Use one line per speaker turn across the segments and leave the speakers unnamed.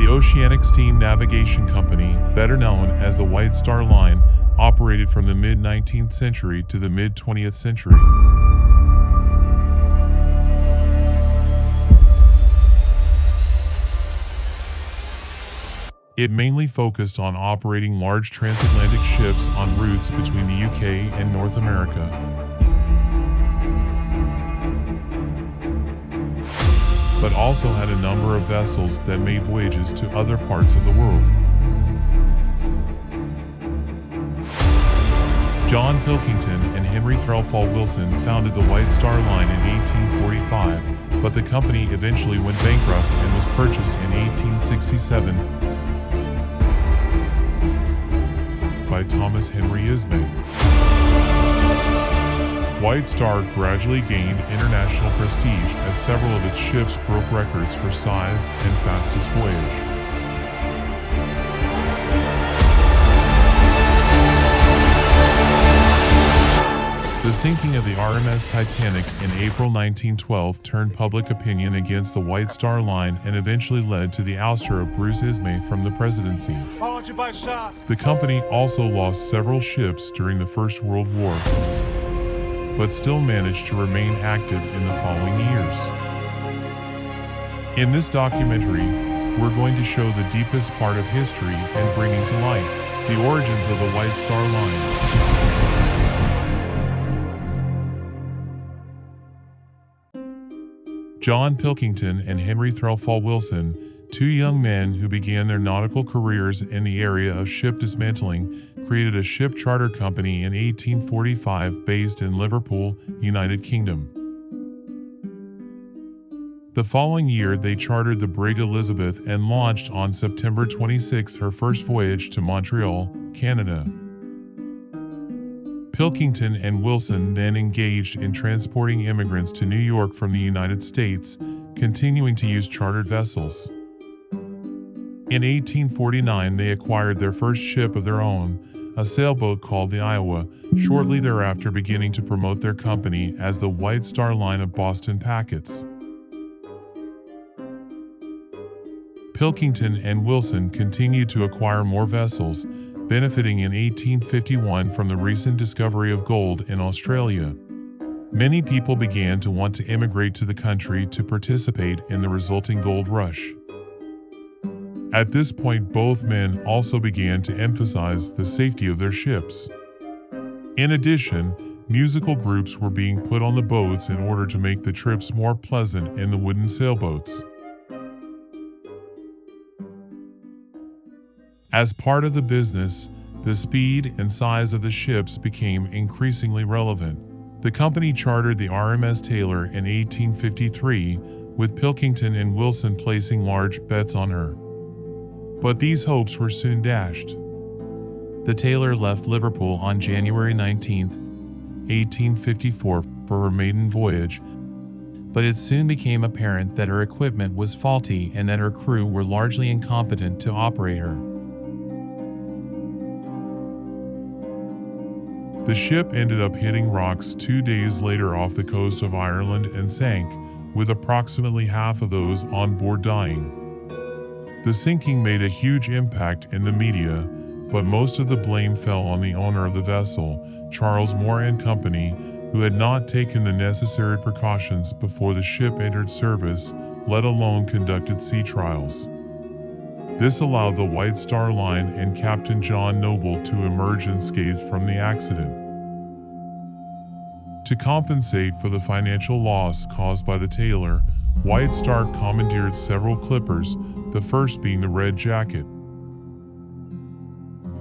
The Oceanic Steam Navigation Company, better known as the White Star Line, operated from the mid-19th century to the mid-20th century. It mainly focused on operating large transatlantic ships on routes between the UK and North America. But also had a number of vessels that made voyages to other parts of the world. John Pilkington and Henry Threlfall Wilson founded the White Star Line in 1845, but the company eventually went bankrupt and was purchased in 1867 by Thomas Henry Ismay. White Star gradually gained international prestige as several of its ships broke records for size and fastest voyage. The sinking of the RMS Titanic in April 1912 turned public opinion against the White Star Line and eventually led to the ouster of Bruce Ismay from the presidency. The company also lost several ships during the First World War, but still managed to remain active in the following years. In this documentary, we're going to show the deepest part of history and bringing to light the origins of the White Star Line. John Pilkington and Henry Threlfall Wilson, two young men who began their nautical careers in the area of ship dismantling, created a ship charter company in 1845 based in Liverpool, United Kingdom. The following year, they chartered the brig Elizabeth and launched on September 26 her first voyage to Montreal, Canada. Pilkington and Wilson then engaged in transporting immigrants to New York from the United States, continuing to use chartered vessels. In 1849, they acquired their first ship of their own, a sailboat called the Iowa, shortly thereafter beginning to promote their company as the White Star Line of Boston Packets. Pilkington and Wilson continued to acquire more vessels, benefiting in 1851 from the recent discovery of gold in Australia. Many people began to want to immigrate to the country to participate in the resulting gold rush. At this point, both men also began to emphasize the safety of their ships. In addition, musical groups were being put on the boats in order to make the trips more pleasant in the wooden sailboats. As part of the business, the speed and size of the ships became increasingly relevant. The company chartered the RMS Taylor in 1853, with Pilkington and Wilson placing large bets on her. But these hopes were soon dashed. The Taylor left Liverpool on January 19, 1854 for her maiden voyage, but it soon became apparent that her equipment was faulty and that her crew were largely incompetent to operate her. The ship ended up hitting rocks 2 days later off the coast of Ireland and sank, with approximately half of those on board dying. The sinking made a huge impact in the media, but most of the blame fell on the owner of the vessel, Charles Moore and Company, who had not taken the necessary precautions before the ship entered service, let alone conducted sea trials. This allowed the White Star Line and Captain John Noble to emerge unscathed from the accident. To compensate for the financial loss caused by the Taylor, White Star commandeered several clippers, the first being the Red Jacket.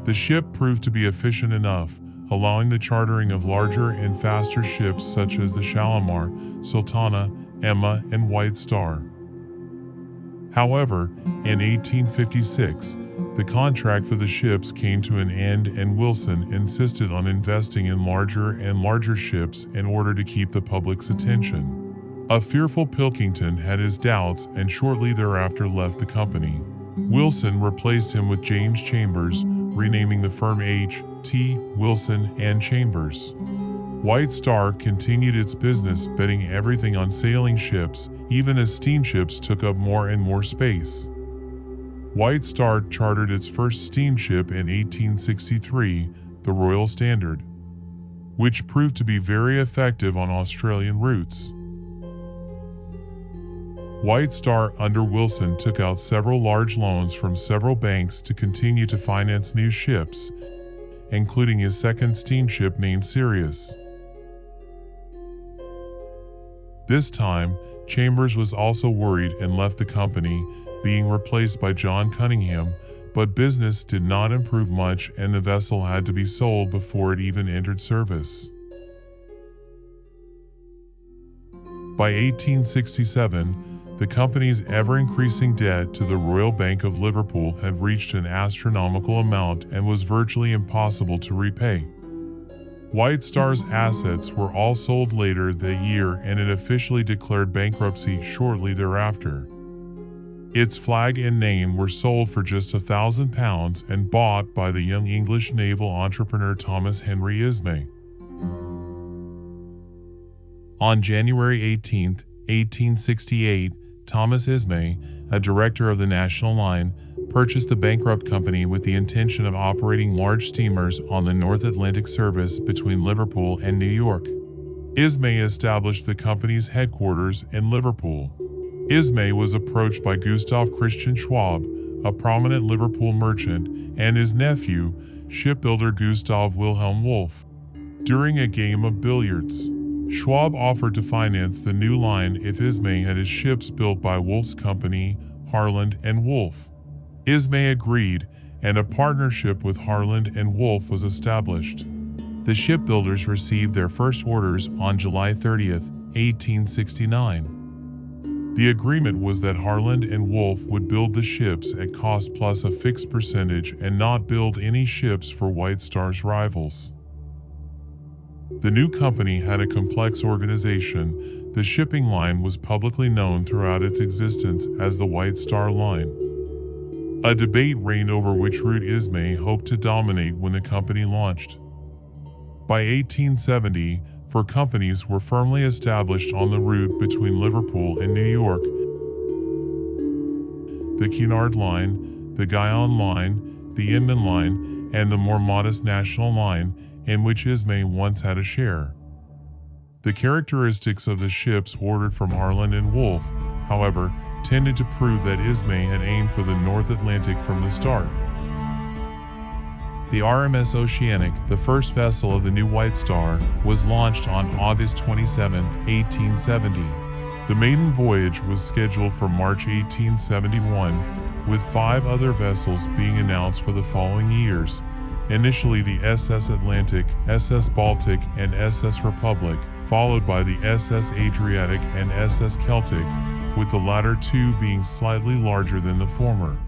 The ship proved to be efficient enough, allowing the chartering of larger and faster ships such as the Shalimar, Sultana, Emma, and White Star. However, in 1856, the contract for the ships came to an end and Wilson insisted on investing in larger and larger ships in order to keep the public's attention. A fearful Pilkington had his doubts and shortly thereafter left the company. Wilson replaced him with James Chambers, renaming the firm H.T. Wilson and Chambers. White Star continued its business betting everything on sailing ships, even as steamships took up more and more space. White Star chartered its first steamship in 1863, the Royal Standard, which proved to be very effective on Australian routes. White Star under Wilson took out several large loans from several banks to continue to finance new ships, including his second steamship named Sirius. This time, Chambers was also worried and left the company, being replaced by John Cunningham, but business did not improve much and the vessel had to be sold before it even entered service. By 1867, the company's ever-increasing debt to the Royal Bank of Liverpool had reached an astronomical amount and was virtually impossible to repay. White Star's assets were all sold later that year and it officially declared bankruptcy shortly thereafter. Its flag and name were sold for just £1,000 and bought by the young English naval entrepreneur Thomas Henry Ismay. On January 18, 1868, Thomas Ismay, a director of the National Line, purchased the bankrupt company with the intention of operating large steamers on the North Atlantic service between Liverpool and New York. Ismay established the company's headquarters in Liverpool. Ismay was approached by Gustav Christian Schwab, a prominent Liverpool merchant, and his nephew, shipbuilder Gustav Wilhelm Wolff. During a game of billiards, Schwab offered to finance the new line if Ismay had his ships built by Wolff's company, Harland and Wolff. Ismay agreed, and a partnership with Harland and Wolff was established. The shipbuilders received their first orders on July 30, 1869. The agreement was that Harland and Wolff would build the ships at cost plus a fixed percentage and not build any ships for White Star's rivals. The new company had a complex organization. The shipping line was publicly known throughout its existence as the White Star Line. A debate reigned over which route Ismay hoped to dominate when the company launched. By 1870, four companies were firmly established on the route between Liverpool and New York: the Cunard Line, the Guyane Line, the Inman Line, and the more modest National Line, in which Ismay once had a share. The characteristics of the ships ordered from Harland and Wolff, however, tended to prove that Ismay had aimed for the North Atlantic from the start. The RMS Oceanic, the first vessel of the new White Star, was launched on August 27, 1870. The maiden voyage was scheduled for March 1871, with 5 other vessels being announced for the following years. Initially the SS Atlantic, SS Baltic, and SS Republic, followed by the SS Adriatic and SS Celtic, with the latter two being slightly larger than the former.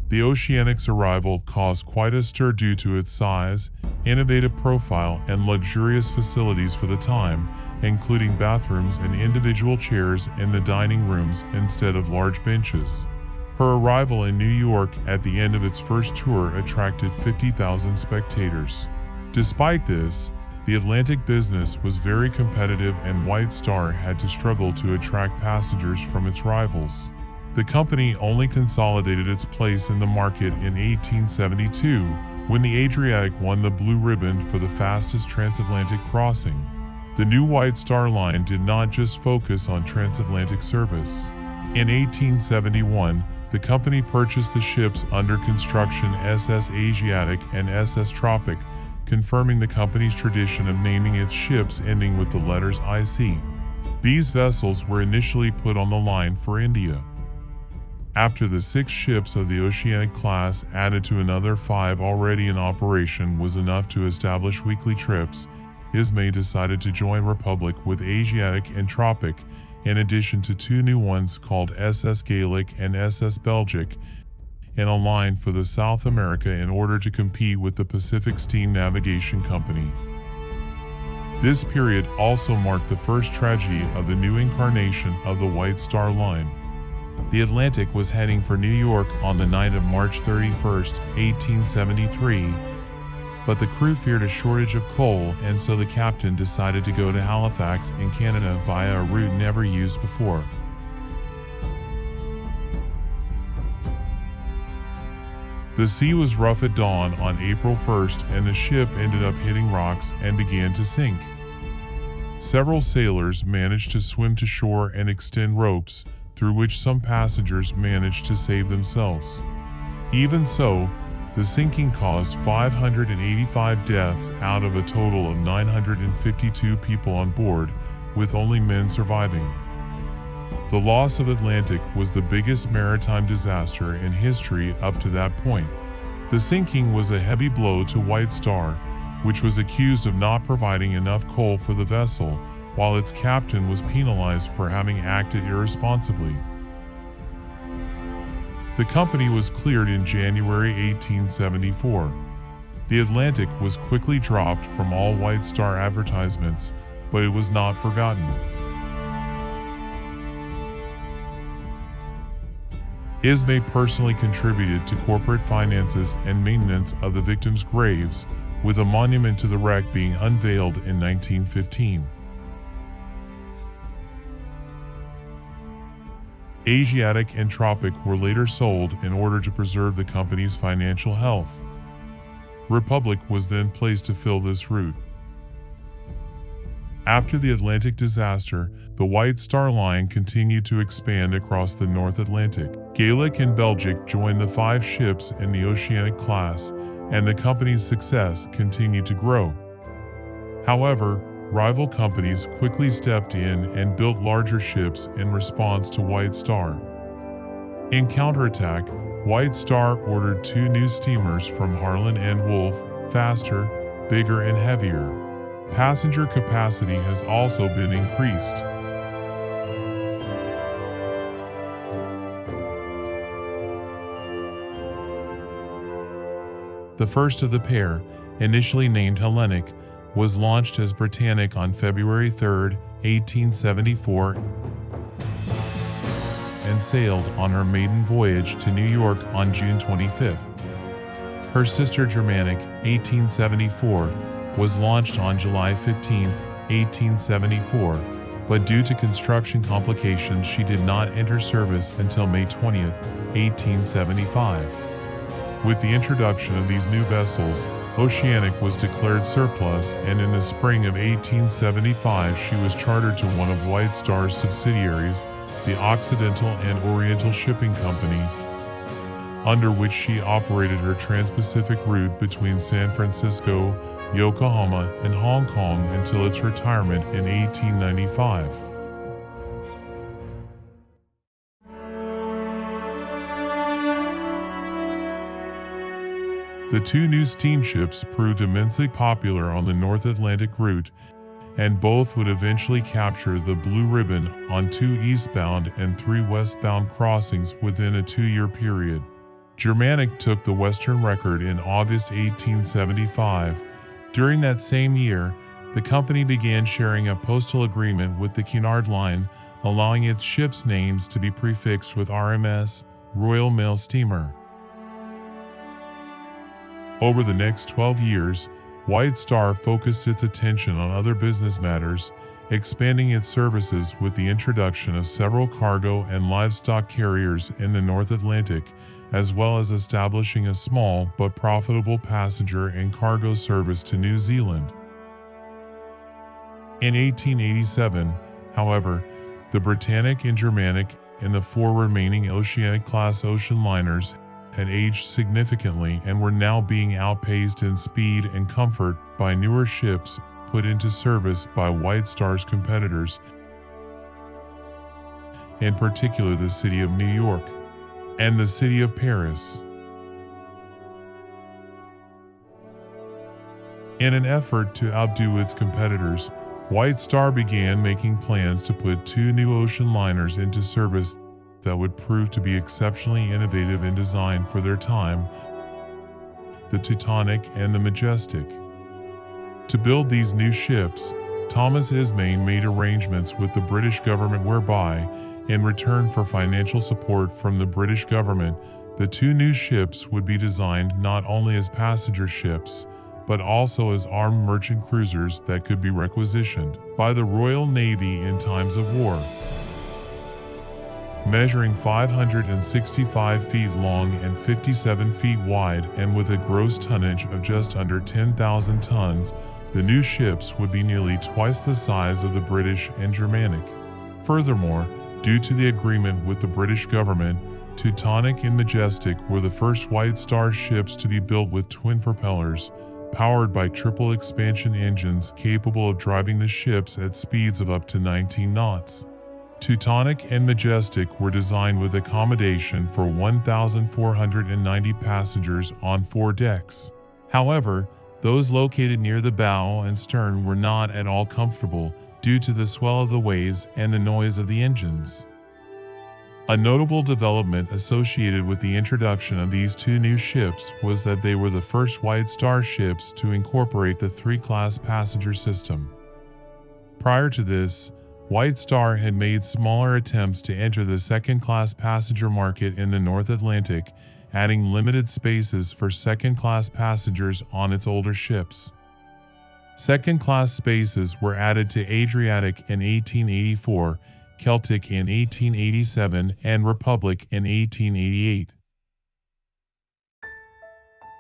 The Oceanic's arrival caused quite a stir due to its size, innovative profile, and luxurious facilities for the time, including bathrooms and individual chairs in the dining rooms instead of large benches. Her arrival in New York at the end of its first tour attracted 50,000 spectators. Despite this, the Atlantic business was very competitive and White Star had to struggle to attract passengers from its rivals. The company only consolidated its place in the market in 1872, when the Adriatic won the blue ribbon for the fastest transatlantic crossing. The new White Star Line did not just focus on transatlantic service. In 1871, the company purchased the ships under construction SS Asiatic and SS Tropic, confirming the company's tradition of naming its ships ending with the letters IC. These vessels were initially put on the line for India. After the 6 ships of the Oceanic class added to another 5 already in operation was enough to establish weekly trips, Ismay decided to join Republic with Asiatic and Tropic, in addition to 2 new ones called SS Gaelic and SS Belgic, in a line for the South America in order to compete with the Pacific Steam Navigation Company. This period also marked the first tragedy of the new incarnation of the White Star Line. The Atlantic was heading for New York on the night of March 31, 1873, but the crew feared a shortage of coal, and so the captain decided to go to Halifax in Canada via a route never used before. The sea was rough at dawn on April 1st, and the ship ended up hitting rocks and began to sink. Several sailors managed to swim to shore and extend ropes, through which some passengers managed to save themselves. Even so, the sinking caused 585 deaths out of a total of 952 people on board, with only men surviving. The loss of Atlantic was the biggest maritime disaster in history up to that point. The sinking was a heavy blow to White Star, which was accused of not providing enough coal for the vessel, while its captain was penalized for having acted irresponsibly. The company was cleared in January 1874. The Atlantic was quickly dropped from all White Star advertisements, but it was not forgotten. Ismay personally contributed to corporate finances and maintenance of the victims' graves, with a monument to the wreck being unveiled in 1915. Asiatic and Tropic were later sold in order to preserve the company's financial health. Republic was then placed to fill this route. After the Atlantic disaster, the White Star Line continued to expand across the North Atlantic. Gaelic and Belgic joined the 5 ships in the Oceanic class, and the company's success continued to grow. However, rival companies quickly stepped in and built larger ships in response to White Star. In counterattack, White Star ordered 2 new steamers from Harland and Wolff, faster, bigger, and heavier. Passenger capacity has also been increased. The first of the pair, initially named Hellenic, was launched as Britannic on February 3, 1874, and sailed on her maiden voyage to New York on June 25. Her sister Germanic, 1874, was launched on July 15, 1874, but due to construction complications she did not enter service until May 20, 1875. With the introduction of these new vessels, Oceanic was declared surplus, and in the spring of 1875 she was chartered to one of White Star's subsidiaries, the Occidental and Oriental Shipping Company, under which she operated her Trans-Pacific route between San Francisco, Yokohama, and Hong Kong until its retirement in 1895. The 2 new steamships proved immensely popular on the North Atlantic route, and both would eventually capture the Blue Ribbon on 2 eastbound and 3 westbound crossings within a 2-year period. Germanic took the Western record in August 1875. During that same year, the company began sharing a postal agreement with the Cunard Line, allowing its ships' names to be prefixed with RMS, Royal Mail Steamer. Over the next 12 years, White Star focused its attention on other business matters, expanding its services with the introduction of several cargo and livestock carriers in the North Atlantic, as well as establishing a small but profitable passenger and cargo service to New Zealand. In 1887, however, the Britannic and Germanic and the 4 remaining Oceanic-class ocean liners had aged significantly and were now being outpaced in speed and comfort by newer ships put into service by White Star's competitors, in particular the city of New York and the city of Paris. In an effort to outdo its competitors, White Star began making plans to put 2 new ocean liners into service that would prove to be exceptionally innovative in design for their time, the Teutonic and the Majestic. To build these new ships, Thomas Ismay made arrangements with the British government whereby, in return for financial support from the British government, the 2 new ships would be designed not only as passenger ships, but also as armed merchant cruisers that could be requisitioned by the Royal Navy in times of war. measuring 565 feet long and 57 feet wide, and with a gross tonnage of just under 10,000 tons, the new ships would be nearly twice the size of the British and Germanic. Furthermore, due to the agreement with the British government, Teutonic and Majestic were the first White Star ships to be built with twin propellers, powered by triple expansion engines capable of driving the ships at speeds of up to 19 knots. Teutonic and Majestic were designed with accommodation for 1,490 passengers on 4 decks. However, those located near the bow and stern were not at all comfortable due to the swell of the waves and the noise of the engines. A notable development associated with the introduction of these two new ships was that they were the first White Star ships to incorporate the 3-class passenger system. Prior to this, White Star had made smaller attempts to enter the second-class passenger market in the North Atlantic, adding limited spaces for second-class passengers on its older ships. Second-class spaces were added to Adriatic in 1884, Celtic in 1887, and Republic in 1888.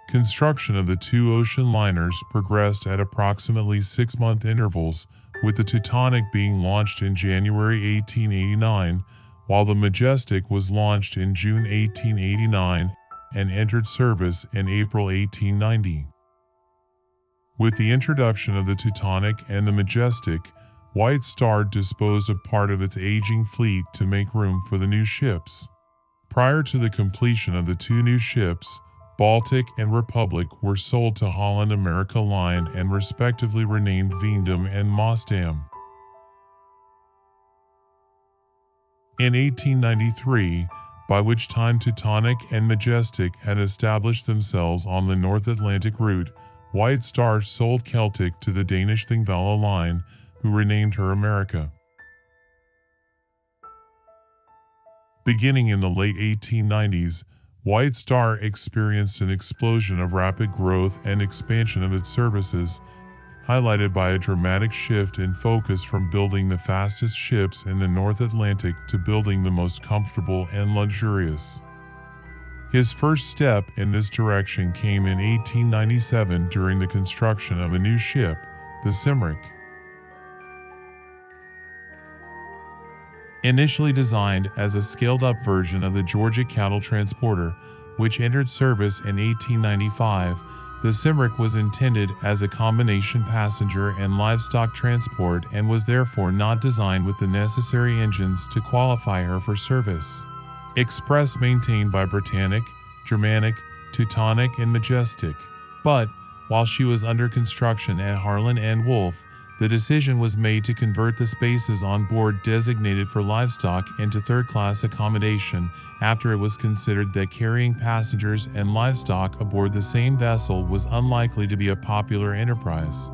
Construction of the two ocean liners progressed at approximately 6-month intervals, with the Teutonic being launched in January 1889, while the Majestic was launched in June 1889 and entered service in April 1890. With the introduction of the Teutonic and the Majestic, White Star disposed of part of its aging fleet to make room for the new ships. Prior to the completion of the two new ships, Baltic and Republic were sold to Holland America Line and respectively renamed Veendam and Mossdam. In 1893, by which time Teutonic and Majestic had established themselves on the North Atlantic route, White Star sold Celtic to the Danish Thingvalla Line, who renamed her America. Beginning in the late 1890s, White Star experienced an explosion of rapid growth and expansion of its services, highlighted by a dramatic shift in focus from building the fastest ships in the North Atlantic to building the most comfortable and luxurious. His first step in this direction came in 1897 during the construction of a new ship, the Shipwreck. Initially designed as a scaled-up version of the Georgia cattle transporter, which entered service in 1895, the Shipwreck was intended as a combination passenger and livestock transport and was therefore not designed with the necessary engines to qualify her for service. Express maintained by Britannic, Germanic, Teutonic, and Majestic. But, while she was under construction at Harland and Wolff, the decision was made to convert the spaces on board designated for livestock into third-class accommodation after it was considered that carrying passengers and livestock aboard the same vessel was unlikely to be a popular enterprise.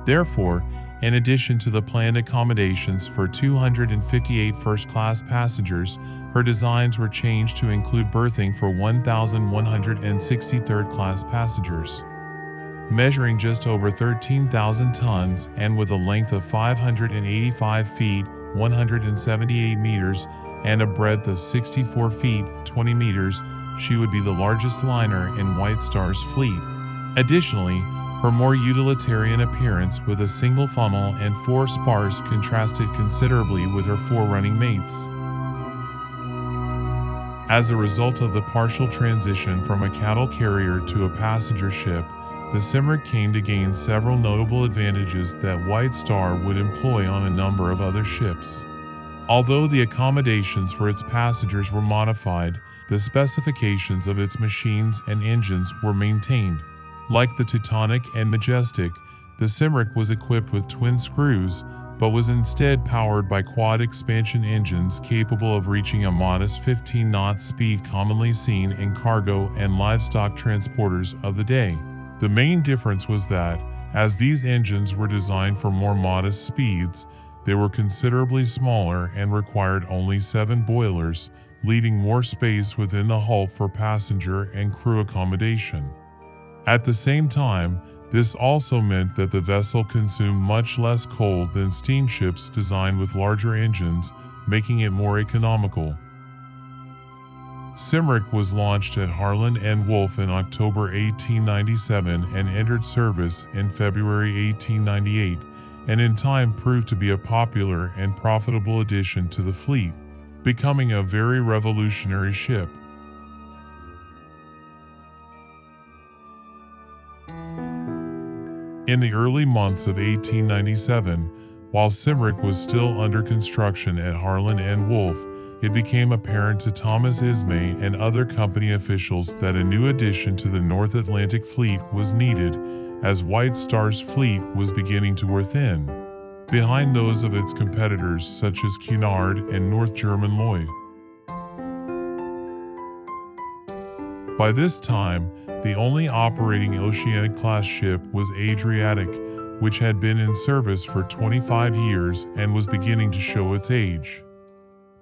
Therefore, in addition to the planned accommodations for 258 first-class passengers, her designs were changed to include berthing for 1,160 third-class passengers. Measuring just over 13,000 tons and with a length of 585 feet, 178 meters, and a breadth of 64 feet, 20 meters, she would be the largest liner in White Star's fleet. Additionally, her more utilitarian appearance with a single funnel and 4 spars contrasted considerably with her 4 running mates. As a result of the partial transition from a cattle carrier to a passenger ship, the Shipwreck came to gain several notable advantages that White Star would employ on a number of other ships. Although the accommodations for its passengers were modified, the specifications of its machines and engines were maintained. Like the Teutonic and Majestic, the Shipwreck was equipped with twin screws, but was instead powered by quad expansion engines capable of reaching a modest 15-knot speed commonly seen in cargo and livestock transporters of the day. The main difference was that, as these engines were designed for more modest speeds, they were considerably smaller and required only 7 boilers, leaving more space within the hull for passenger and crew accommodation. At the same time, this also meant that the vessel consumed much less coal than steamships designed with larger engines, making it more economical. Shipwreck was launched at Harland and Wolff in October 1897 and entered service in February 1898, and in time proved to be a popular and profitable addition to the fleet, becoming a very revolutionary ship. In the early months of 1897, while Shipwreck was still under construction at Harland and Wolff, it became apparent to Thomas Ismay and other company officials that a new addition to the North Atlantic fleet was needed, as White Star's fleet was beginning to wear thin, behind those of its competitors such as Cunard and North German Lloyd. By this time, the only operating Oceanic-class ship was Adriatic, which had been in service for 25 years and was beginning to show its age.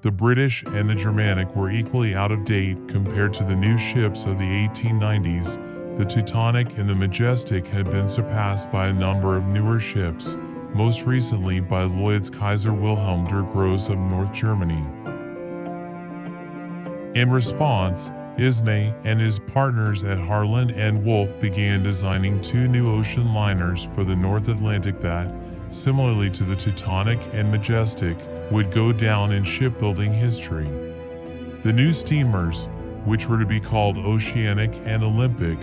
The British and the Germanic were equally out of date compared to the new ships of the 1890s. The Teutonic and the Majestic had been surpassed by a number of newer ships, most recently by Lloyd's Kaiser Wilhelm der Grosse of North Germany. In response, Ismay and his partners at Harland and Wolff began designing two new ocean liners for the North Atlantic that, similarly to the Teutonic and Majestic, would go down in shipbuilding history. The new steamers, which were to be called Oceanic and Olympic,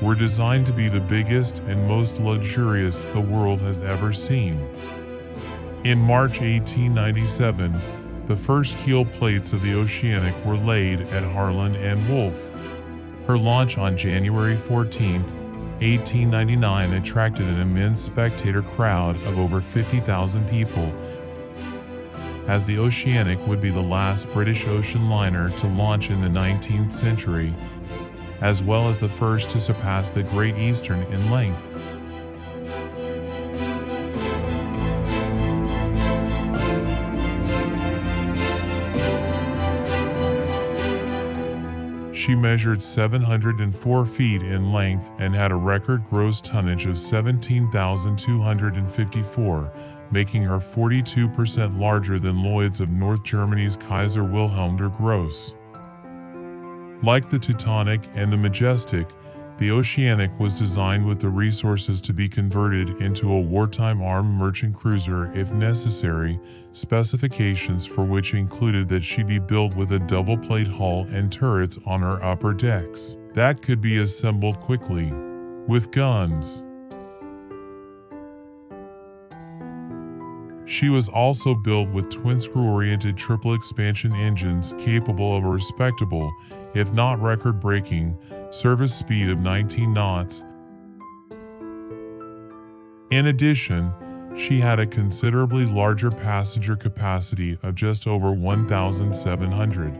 were designed to be the biggest and most luxurious the world has ever seen. In March 1897, the first keel plates of the Oceanic were laid at Harland and Wolff. Her launch on January 14, 1899 attracted an immense spectator crowd of over 50,000 people, as the Oceanic would be the last British ocean liner to launch in the 19th century, as well as the first to surpass the Great Eastern in length. She measured 704 feet in length and had a record gross tonnage of 17,254, making her 42% larger than Lloyd's of North Germany's Kaiser Wilhelm der Grosse. Like the Teutonic and the Majestic, the Oceanic was designed with the resources to be converted into a wartime armed merchant cruiser if necessary, specifications for which included that she be built with a double-plate hull and turrets on her upper decks that could be assembled quickly, with guns. She was also built with twin-screw-oriented triple-expansion engines capable of a respectable, if not record-breaking, service speed of 19 knots. In addition, she had a considerably larger passenger capacity of just over 1,700.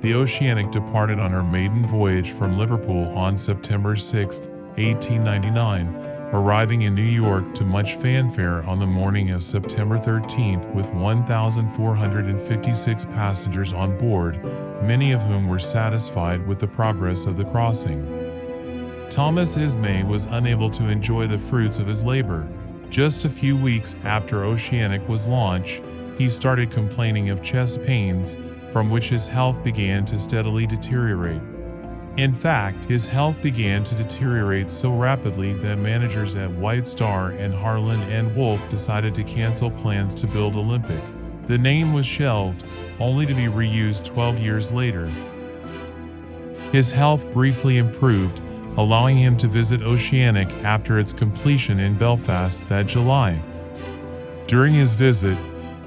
The Oceanic departed on her maiden voyage from Liverpool on September 6, 1899, arriving in New York to much fanfare on the morning of September 13th with 1,456 passengers on board, many of whom were satisfied with the progress of the crossing. Thomas Ismay was unable to enjoy the fruits of his labor. Just a few weeks after Oceanic was launched, he started complaining of chest pains, from which his health began to steadily deteriorate. In fact, his health began to deteriorate so rapidly that managers at White Star and Harland and Wolff decided to cancel plans to build Olympic. The name was shelved, only to be reused 12 years later. His health briefly improved, allowing him to visit Oceanic after its completion in Belfast that July. During his visit,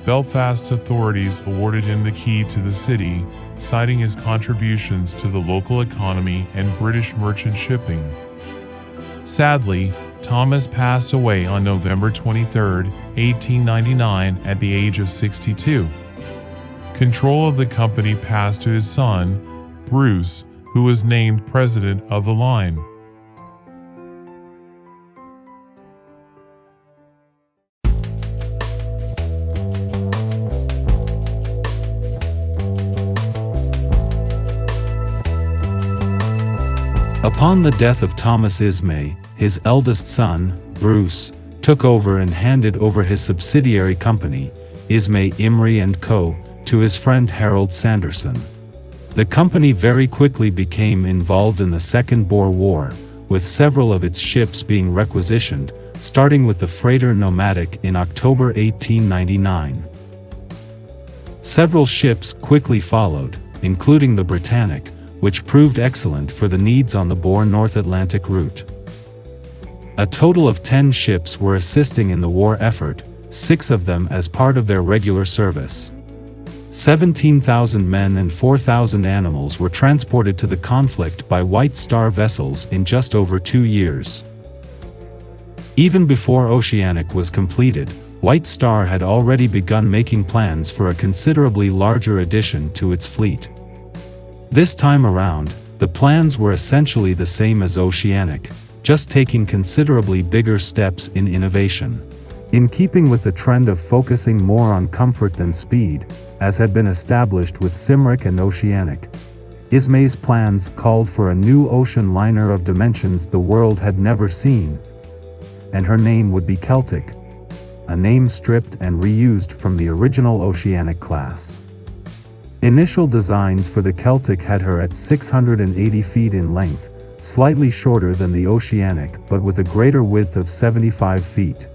Belfast authorities awarded him the key to the city, citing his contributions to the local economy and British merchant shipping. Sadly, Thomas passed away on November 23, 1899, at the age of 62. Control of the company passed to his son, Bruce, who was named president of the line.
Upon the death of Thomas Ismay, his eldest son, Bruce, took over and handed over his subsidiary company, Ismay Imrie & Co., to his friend Harold Sanderson. The company very quickly became involved in the Second Boer War, with several of its ships being requisitioned, starting with the freighter Nomadic in October 1899. Several ships quickly followed, including the Britannic, which proved excellent for the needs on the Boer North Atlantic route. A total of 10 ships were assisting in the war effort, 6 of them as part of their regular service. 17,000 men and 4,000 animals were transported to the conflict by White Star vessels in just over 2 years. Even before Oceanic was completed, White Star had already begun making plans for a considerably larger addition to its fleet. This time around, the plans were essentially the same as Oceanic, just taking considerably bigger steps in innovation. In keeping with the trend of focusing more on comfort than speed, as had been established with Shipwreck and Oceanic, Ismay's plans called for a new ocean liner of dimensions the world had never seen, and her name would be Celtic, a name stripped and reused from the original Oceanic class. Initial designs for the Celtic had her at 680 feet in length, slightly shorter than the Oceanic but with a greater width of 75 feet.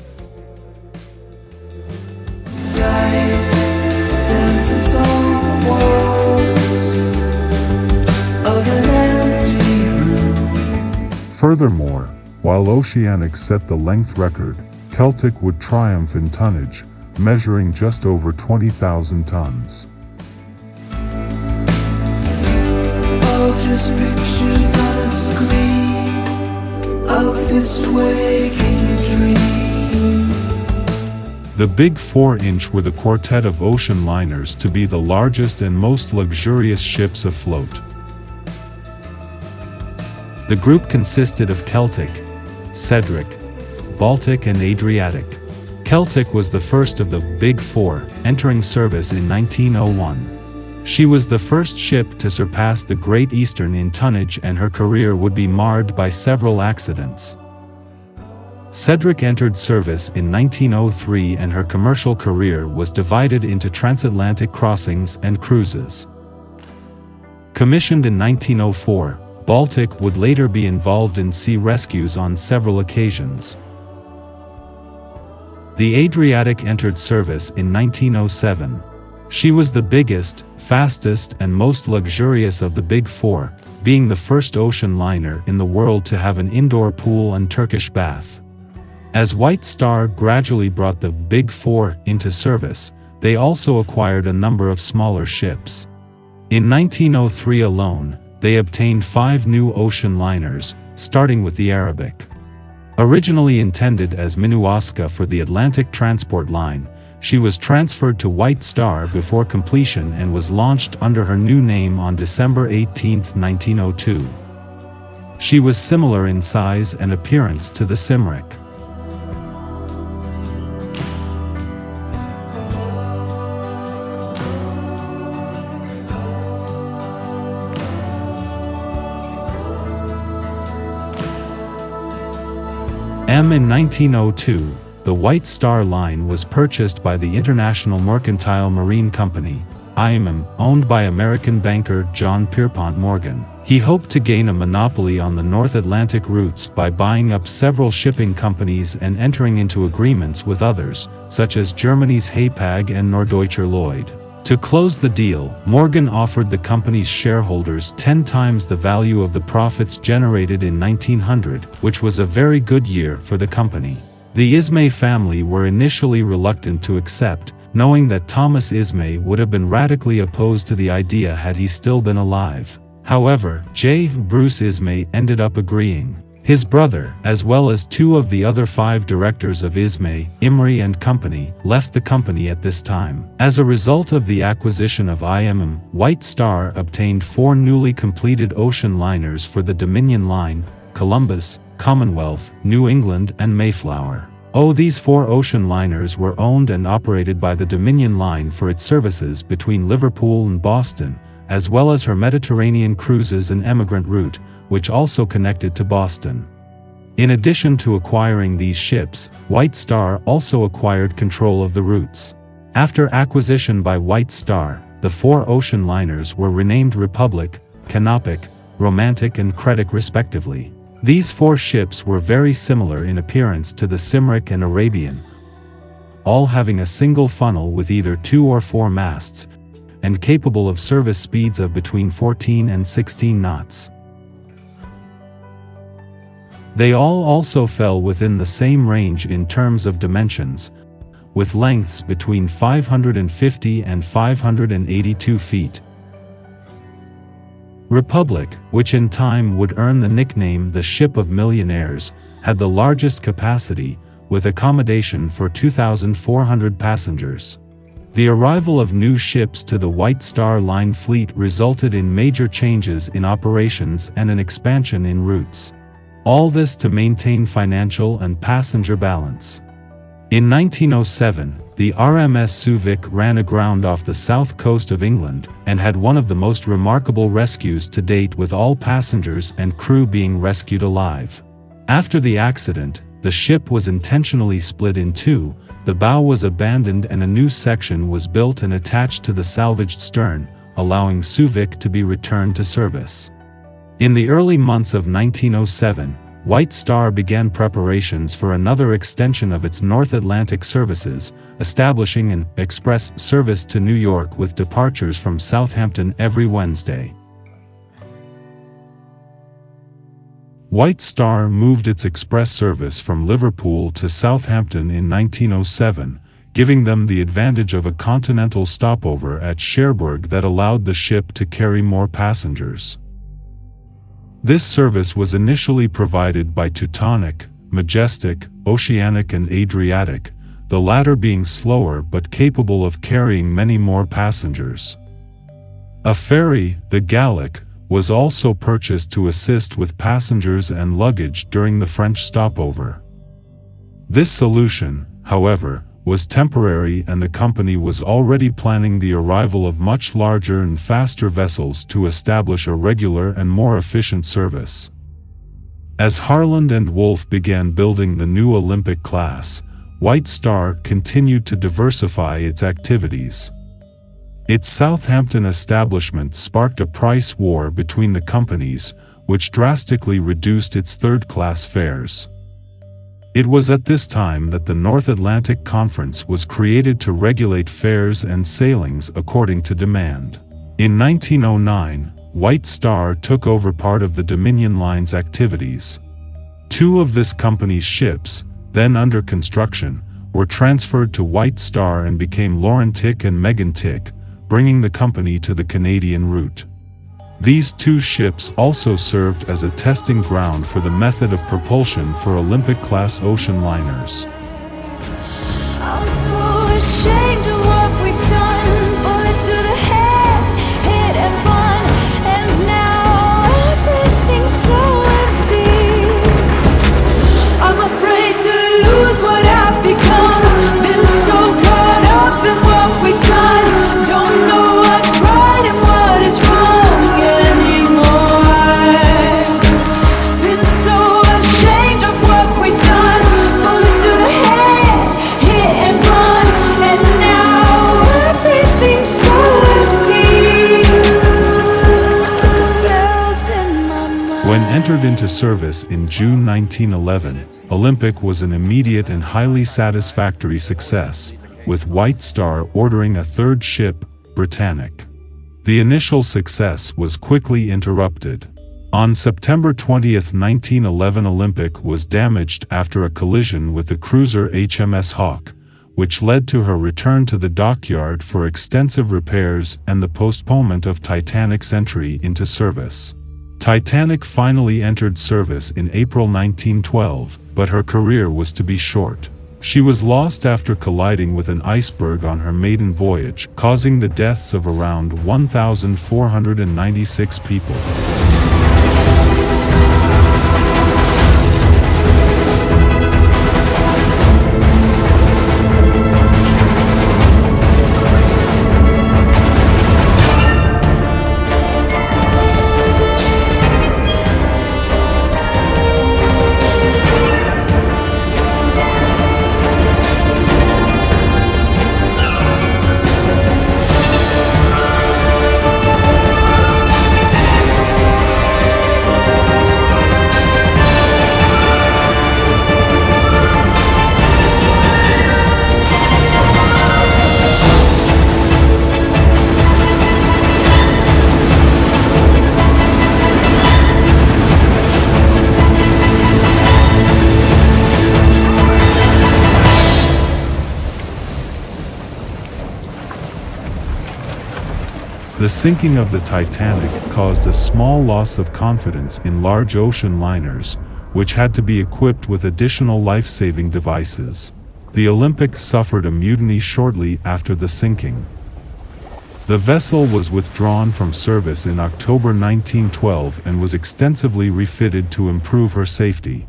Furthermore, while Oceanic set the length record, Celtic would triumph in tonnage, measuring just over 20,000 tons.
Just pictures on a screen of this waking dream.
The big 4-inch were the quartet of ocean liners to be the largest and most luxurious ships afloat.
The group consisted of Celtic, Cedric, Baltic and Adriatic. Celtic was the first of the Big Four, entering service in 1901. She was the first ship to surpass the Great Eastern in tonnage, and her career would be marred by several accidents. Cedric entered service in 1903 and her commercial career was divided into transatlantic crossings and cruises. Commissioned in 1904, Baltic would later be involved in sea rescues on several occasions. The Adriatic entered service in 1907. She was the biggest, fastest and most luxurious of the Big Four, being the first ocean liner in the world to have an indoor pool and Turkish bath. As White Star gradually brought the Big Four into service, they also acquired a number of smaller ships. In 1903 alone, they obtained 5 new ocean liners, starting with the Arabic. Originally intended as Minuaska for the Atlantic Transport Line, she was transferred to White Star before completion and was launched under her new name on December 18, 1902. She was similar in size and appearance to the Shipwreck. In 1902, the White Star Line was purchased by the International Mercantile Marine Company, IMM, owned by American banker John Pierpont Morgan. He hoped to gain a monopoly on the North Atlantic routes by buying up several shipping companies and entering into agreements with others, such as Germany's Hapag and Norddeutscher Lloyd. To close the deal, Morgan offered the company's shareholders 10 times the value of the profits generated in 1900, which was a very good year for the company. The Ismay family were initially reluctant to accept, knowing that Thomas Ismay would have been radically opposed to the idea had he still been alive. However, Bruce Ismay ended up agreeing. His brother, as well as 2 of the other 5 directors of Ismay, Imrie and Company, left the company at this time. As a result of the acquisition of IMM, White Star obtained 4 newly completed ocean liners for the Dominion Line, Columbus, Commonwealth, New England and Mayflower. These 4 ocean liners were owned and operated by the Dominion Line for its services between Liverpool and Boston, as well as her Mediterranean cruises and emigrant route, which also connected to Boston. In addition to acquiring these ships, White Star also acquired control of the routes. After acquisition by White Star, The 4 ocean liners were renamed Republic, Canopic, Romantic and Cretic respectively. These 4 ships were very similar in appearance to the Cymric and Arabian, all having a single funnel with either 2 or 4 masts, and capable of service speeds of between 14 and 16 knots. They all also fell within the same range in terms of dimensions, with lengths between 550 and 582 feet. Republic, which in time would earn the nickname the Ship of Millionaires, had the largest capacity, with accommodation for 2,400 passengers. The arrival of new ships to the White Star Line fleet resulted in major changes in operations and an expansion in routes. All this to maintain financial and passenger balance. In 1907, the RMS Suvic ran aground off the south coast of England and had one of the most remarkable rescues to date, with all passengers and crew being rescued alive. After the accident, the ship was intentionally split in 2, the bow was abandoned and a new section was built and attached to the salvaged stern, allowing Suvic to be returned to service. In the early months of 1907, White Star began preparations for another extension of its North Atlantic services, establishing an express service to New York with departures from Southampton every Wednesday. White Star moved its express service from Liverpool to Southampton in 1907, giving them the advantage of a continental stopover at Cherbourg that allowed the ship to carry more passengers. This service was initially provided by Teutonic, Majestic, Oceanic and Adriatic, the latter being slower but capable of carrying many more passengers. A ferry, the Gallic, was also purchased to assist with passengers and luggage during the French stopover. This solution, however, was temporary, and the company was already planning the arrival of much larger and faster vessels to establish a regular and more efficient service. As Harland and Wolff began building the new Olympic class, White Star continued to diversify its activities. Its Southampton establishment sparked a price war between the companies, which drastically reduced its third-class fares. It was at this time that the North Atlantic Conference was created to regulate fares and sailings according to demand. In 1909, White Star took over part of the Dominion Line's activities. 2 of this company's ships, then under construction, were transferred to White Star and became Laurentic and Mercantile, bringing the company to the Canadian route. These 2 ships also served as a testing ground for the method of propulsion for Olympic-class ocean liners.
I'm so ashamed of what we've done. Bullet to the head, hit and run, and now everything's so empty. I'm afraid to lose what I've become. Been so caught up in what we've done. Don't know what's right and what is wrong anymore. Been so ashamed of what we've done. Bullet to the head, hit and run, and now everything's so empty. But the feels in my mind.
When entered into service in June 1911, Olympic was an immediate and highly satisfactory success, with White Star ordering a 3rd ship, Britannic. The initial success was quickly interrupted. On September 20, 1911, Olympic was damaged after a collision with the cruiser HMS Hawke, which led to her return to the dockyard for extensive repairs and the postponement of Titanic's entry into service. Titanic finally entered service in April 1912, but her career was to be short. She was lost after colliding with an iceberg on her maiden voyage, causing the deaths of around 1,496 people.
The sinking of the Titanic caused a small loss of confidence in large ocean liners, which had to be equipped with additional life-saving devices. The Olympic suffered a mutiny shortly after the sinking. The vessel was withdrawn from service in October 1912 and was extensively refitted to improve her safety.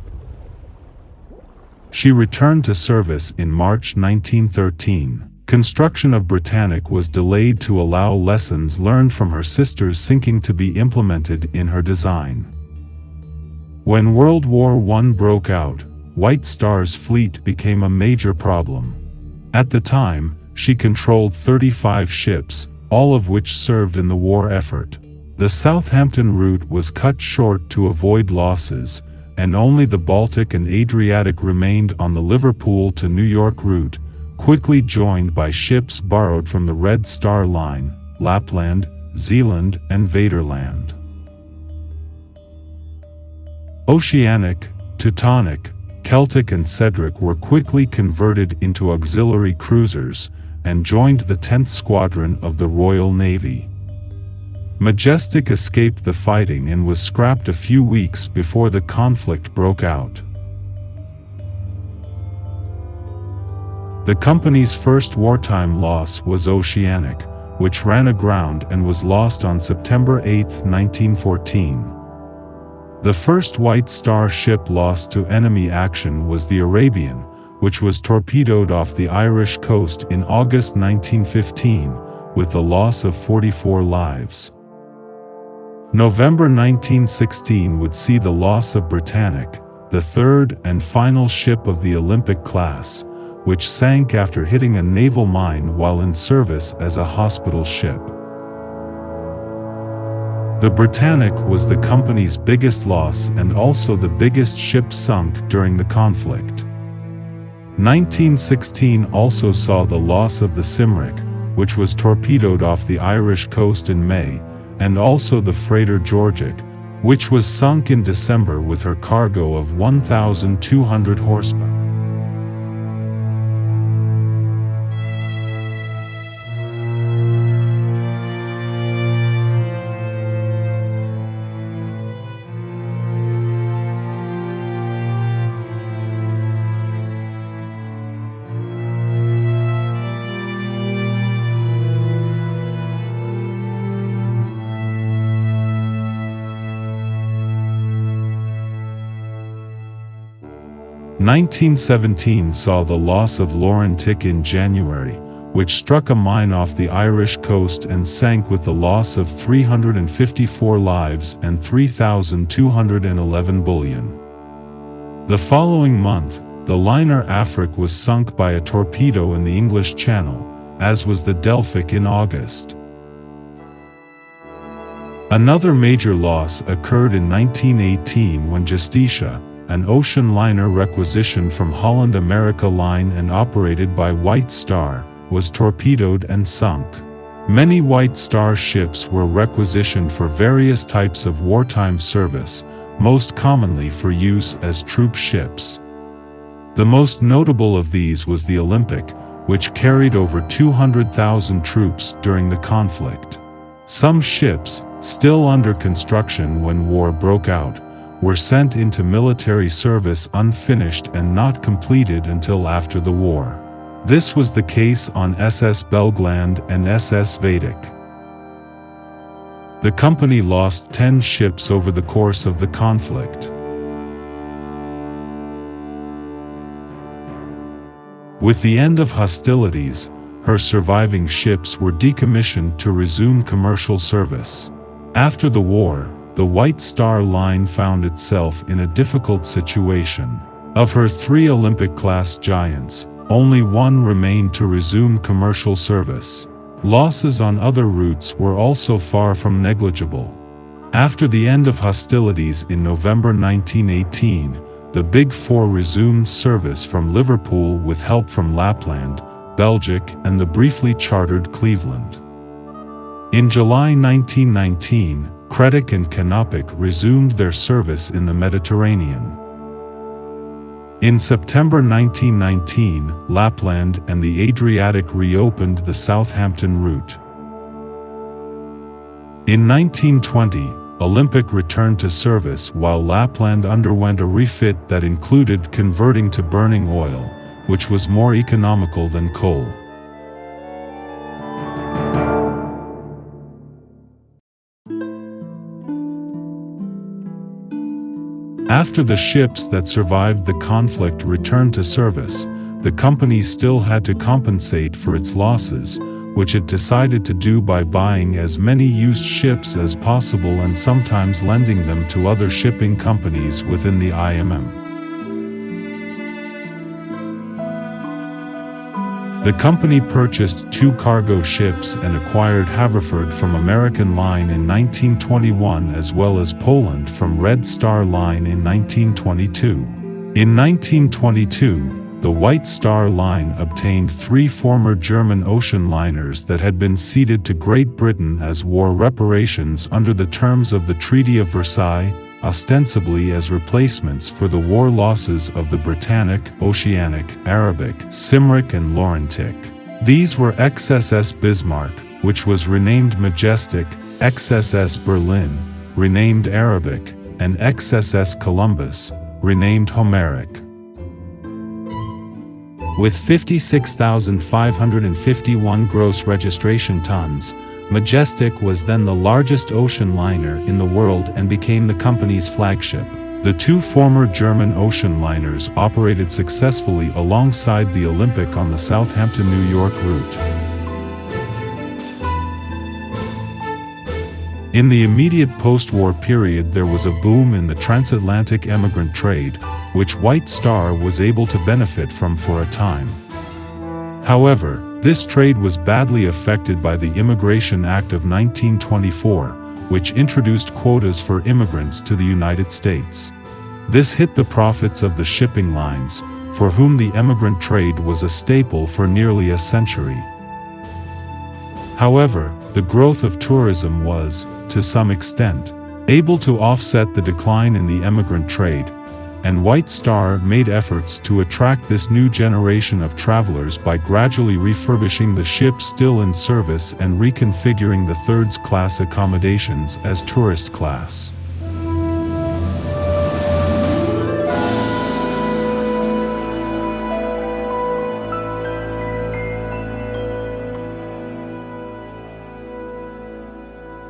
She returned to service in March 1913. Construction of Britannic was delayed to allow lessons learned from her sister's sinking to be implemented in her design. When World War I broke out, White Star's fleet became a major problem. At the time, she controlled 35 ships, all of which served in the war effort. The Southampton route was cut short to avoid losses, and only the Baltic and Adriatic remained on the Liverpool to New York route, quickly joined by ships borrowed from the Red Star Line, Lapland, Zealand, and Vaterland. Oceanic, Teutonic, Celtic and Cedric were quickly converted into auxiliary cruisers, and joined the 10th Squadron of the Royal Navy. Majestic escaped the fighting and was scrapped a few weeks before the conflict broke out. The company's first wartime loss was Oceanic, which ran aground and was lost on September 8, 1914. The first White Star ship lost to enemy action was the Arabian, which was torpedoed off the Irish coast in August 1915, with the loss of 44 lives. November 1916 would see the loss of Britannic, the third and final ship of the Olympic class, which sank after hitting a naval mine while in service as a hospital ship. The Britannic was the company's biggest loss and also the biggest ship sunk during the conflict. 1916 also saw the loss of the Shipwreck, which was torpedoed off the Irish coast in May, and also the freighter Georgic, which was sunk in December with her cargo of 1,200 horsepower. '" 1917 saw the loss of Laurentic in January, which struck a mine off the Irish coast and sank with the loss of 354 lives and 3,211 bullion. The following month, the liner Afric was sunk by a torpedo in the English Channel, as was the Delphic in August. Another major loss occurred in 1918 when Justitia, an ocean liner requisitioned from Holland America Line and operated by White Star, was torpedoed and sunk. Many White Star ships were requisitioned for various types of wartime service, most commonly for use as troop ships. The most notable of these was the Olympic, which carried over 200,000 troops during the conflict. Some ships, still under construction when war broke out, were sent into military service unfinished and not completed until after the war. This was the case on SS Belgland and SS Vedic. The company lost 10 ships over the course of the conflict. With the end of hostilities, her surviving ships were decommissioned to resume commercial service. After the war, the White Star Line found itself in a difficult situation. Of her 3 Olympic-class giants, only one remained to resume commercial service. Losses on other routes were also far from negligible. After the end of hostilities in November 1918, the Big Four resumed service from Liverpool with help from Lapland, Belgic, and the briefly chartered Cleveland. In July 1919, Cretic and Canopic resumed their service in the Mediterranean. In September 1919, Lapland and the Adriatic reopened the Southampton route. In 1920, Olympic returned to service while Lapland underwent a refit that included converting to burning oil, which was more economical than coal. After the ships that survived the conflict returned to service, the company still had to compensate for its losses, which it decided to do by buying as many used ships as possible and sometimes lending them to other shipping companies within the IMM. The company purchased 2 cargo ships and acquired Haverford from American Line in 1921 as well as Poland from Red Star Line in 1922. In 1922, the White Star Line obtained 3 former German ocean liners that had been ceded to Great Britain as war reparations under the terms of the Treaty of Versailles, ostensibly as replacements for the war losses of the Britannic, Oceanic, Arabic, Cymric and Laurentic. These were XSS Bismarck, which was renamed Majestic, XSS Berlin, renamed Arabic, and XSS Columbus, renamed Homeric. With 56,551 gross registration tons, Majestic was then the largest ocean liner in the world and became the company's flagship. The 2 former German ocean liners operated successfully alongside the Olympic on the Southampton-New York route. In the immediate post-war period there was a boom in the transatlantic emigrant trade, which White Star was able to benefit from for a time. However, this trade was badly affected by the Immigration Act of 1924, which introduced quotas for immigrants to the United States. This hit the profits of the shipping lines, for whom the emigrant trade was a staple for nearly a century. However, the growth of tourism was, to some extent, able to offset the decline in the emigrant trade, and White Star made efforts to attract this new generation of travelers by gradually refurbishing the ships still in service and reconfiguring the third-class accommodations as tourist class.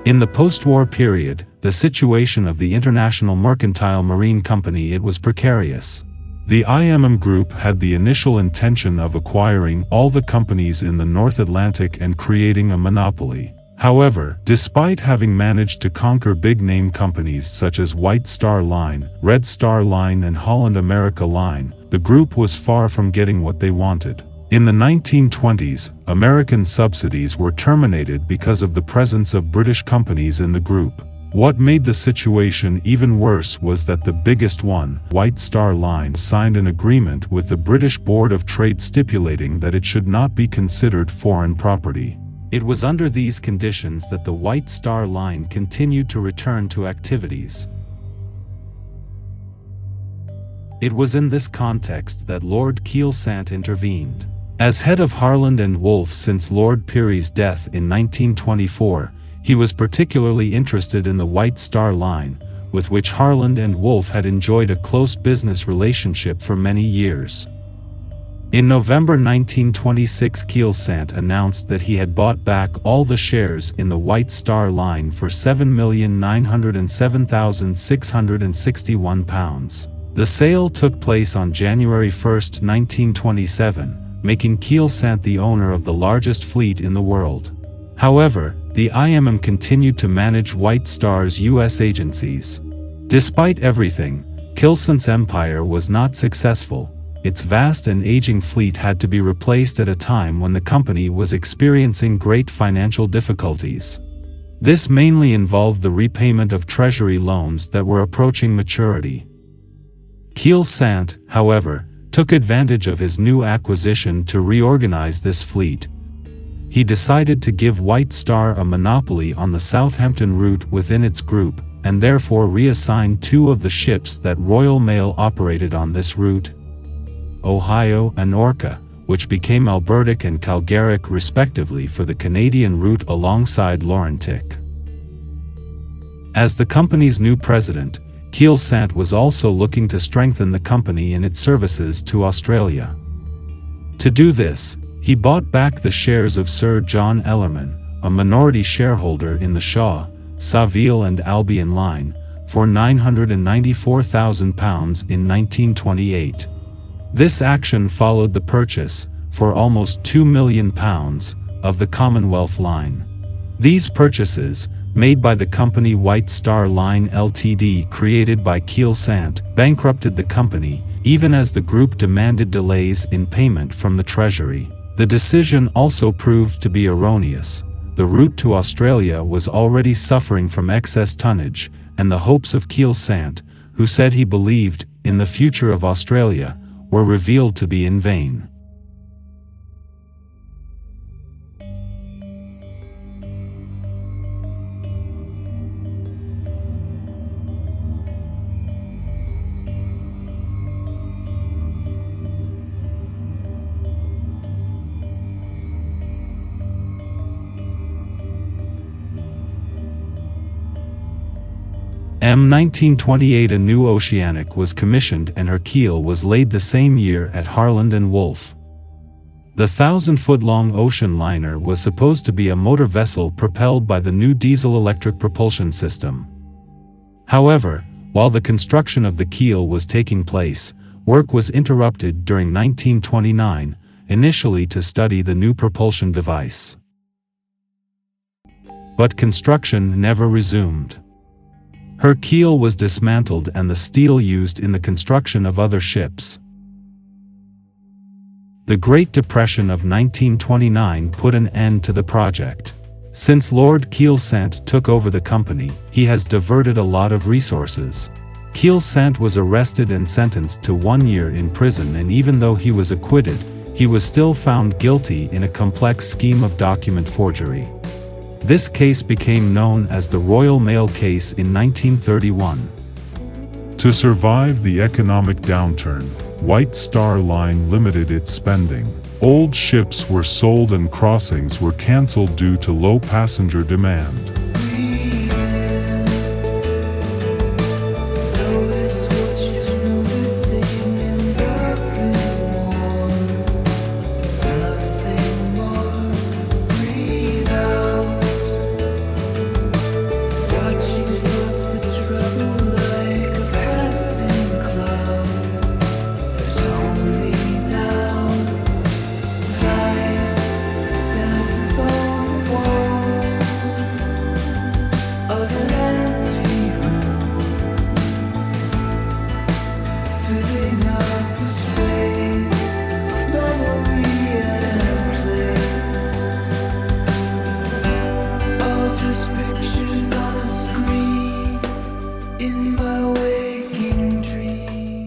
In the post-war period, the situation of the International Mercantile Marine Company was precarious. The IMM Group had the initial intention of acquiring all the companies in the North Atlantic and creating a monopoly. However, despite having managed to conquer big-name companies such as White Star Line, Red Star Line and Holland America Line, the group was far from getting what they wanted. In the 1920s, American subsidies were terminated because of the presence of British companies in the group. What made the situation even worse was that the biggest one, White Star Line, signed an agreement with the British Board of Trade stipulating that it should not be considered foreign property. It was under these conditions that the White Star Line continued to return to activities. It was in this context that Lord Keelsant intervened. As head of Harland & Wolff since Lord Pirrie's death in 1924, he was particularly interested in the White Star Line, with which Harland & Wolff had enjoyed a close business relationship for many years. In November 1926, Keelsant announced that he had bought back all the shares in the White Star Line for £7,907,661. The sale took place on January 1, 1927, making Keelsant the owner of the largest fleet in the world. However, the IMM continued to manage White Star's U.S. agencies. Despite everything, Keelsant's empire was not successful. Its vast and aging fleet had to be replaced at a time when the company was experiencing great financial difficulties. This mainly involved the repayment of treasury loans that were approaching maturity. Keelsant, however, took advantage of his new acquisition to reorganize this fleet. He decided to give White Star a monopoly on the Southampton route within its group, and therefore reassigned 2 of the ships that Royal Mail operated on this route, Ohio and Orca, which became Albertic and Calgaric respectively for the Canadian route alongside Laurentic. As the company's new president, Keel Sant was also looking to strengthen the company in its services to Australia. To do this, he bought back the shares of Sir John Ellerman, a minority shareholder in the Shaw, Savile and Albion Line, for £994,000 in 1928. This action followed the purchase, for almost £2 million, of the Commonwealth Line. These purchases, made by the company White Star Line Ltd created by Keel Sant, bankrupted the company, even as the group demanded delays in payment from the Treasury. The decision also proved to be erroneous. The route to Australia was already suffering from excess tonnage, and the hopes of Keel Sant, who said he believed in the future of Australia, were revealed to be in vain. In 1928 a new Oceanic was commissioned and her keel was laid the same year at Harland and Wolff. The 1,000-foot-long ocean liner was supposed to be a motor vessel propelled by the new diesel-electric propulsion system. However, while the construction of the keel was taking place, work was interrupted during 1929, initially to study the new propulsion device. But construction never resumed. Her keel was dismantled and the steel used in the construction of other ships. The Great Depression of 1929 put an end to the project. Since Lord Keel Sant took over the company, he has diverted a lot of resources. Keel Sant was arrested and sentenced to 1 year in prison, and even though he was acquitted, he was still found guilty in a complex scheme of document forgery. This case became known as the Royal Mail case in 1931.
To survive the economic downturn, White Star Line limited its spending. Old ships were sold and crossings were cancelled due to low passenger demand.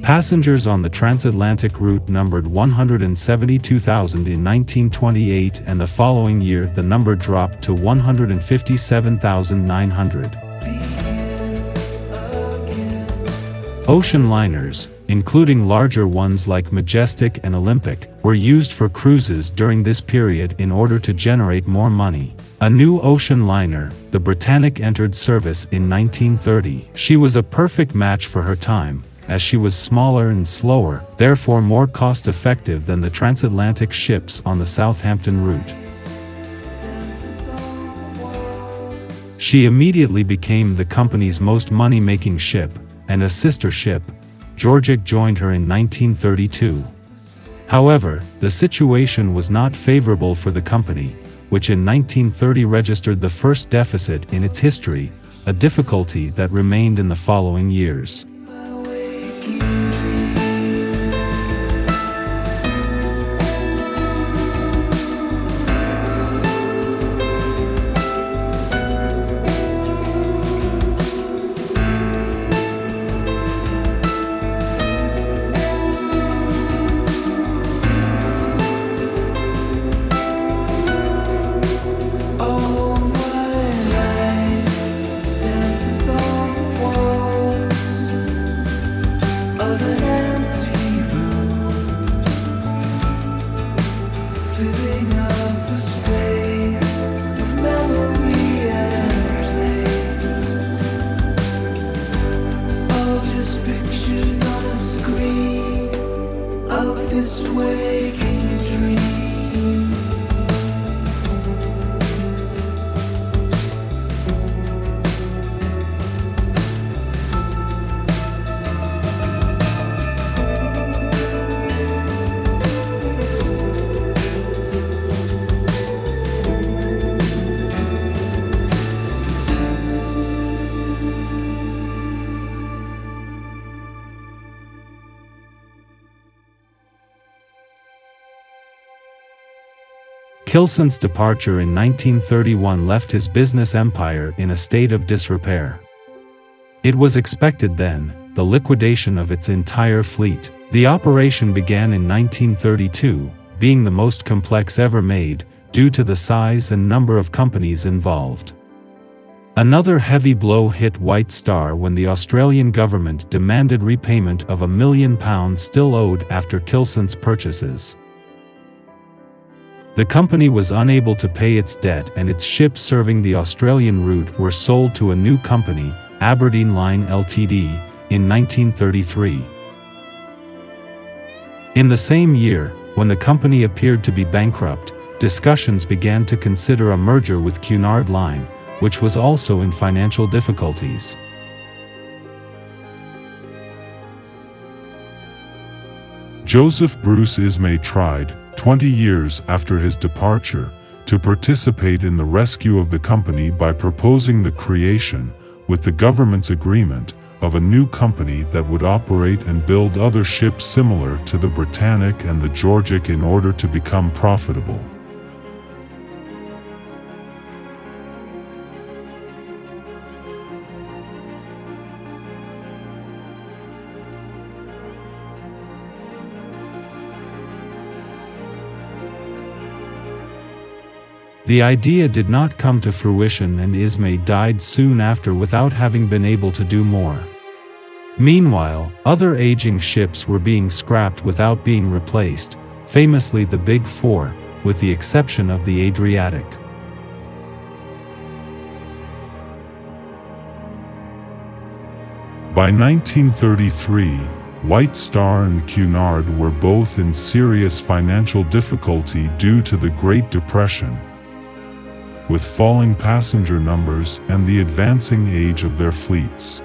Passengers on the transatlantic route numbered 172,000 in 1928, and the following year the number dropped to 157,900. Ocean liners, including larger ones like Majestic and Olympic, were used for cruises during this period in order to generate more money. A new ocean liner, the Britannic, entered service in 1930. She was a perfect match for her time, as she was smaller and slower, therefore more cost-effective than the transatlantic ships on the Southampton route. She immediately became the company's most money-making ship, and a sister ship, Georgic, joined her in 1932. However, the situation was not favorable for the company, which in 1930 registered the first deficit in its history, a difficulty that remained in the following years.
last waking dream.
Kilson's departure in 1931 left his business empire in a state of disrepair. It was expected then, the liquidation of its entire fleet. The operation began in 1932, being the most complex ever made, due to the size and number of companies involved. Another heavy blow hit White Star when the Australian government demanded repayment of £1 million still owed after Kilson's purchases. The company was unable to pay its debt and its ships serving the Australian route were sold to a new company, Aberdeen Line Ltd, in 1933. In the same year, when the company appeared to be bankrupt, discussions began to consider a merger with Cunard Line, which was also in financial difficulties.
Joseph Bruce Ismay tried, 20 years after his departure, to participate in the rescue of the company by proposing the creation, with the government's agreement, of a new company that would operate and build other ships similar to the Britannic and the Georgic in order to become profitable.
The idea did not come to fruition and Ismay died soon after without having been able to do more. Meanwhile, other aging ships were being scrapped without being replaced, famously the Big Four, with the exception of the Adriatic.
By 1933, White Star and Cunard were both in serious financial difficulty due to the Great Depression, with falling passenger numbers and the advancing age of their fleets.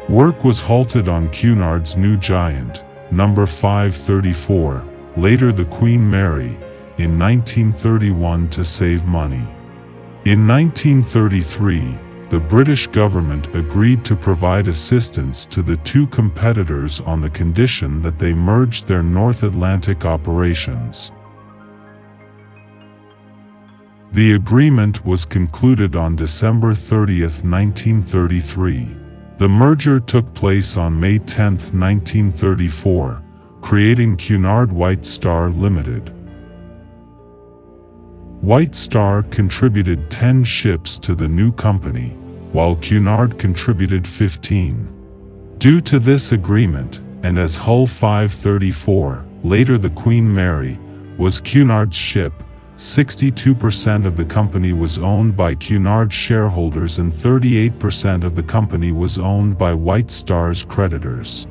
Work was halted on Cunard's new giant, number 534, later the Queen Mary, in 1931 to save money. In 1933, the British government agreed to provide assistance to the two competitors on the condition that they merged their North Atlantic operations. The agreement was concluded on December 30, 1933. The merger took place on May 10, 1934, creating Cunard White Star Limited. White Star contributed 10 ships to the new company, while Cunard contributed 15. Due to this agreement, and as Hull 534, later the Queen Mary, was Cunard's ship, 62% of the company was owned by Cunard shareholders and 38% of the company was owned by White Star's creditors.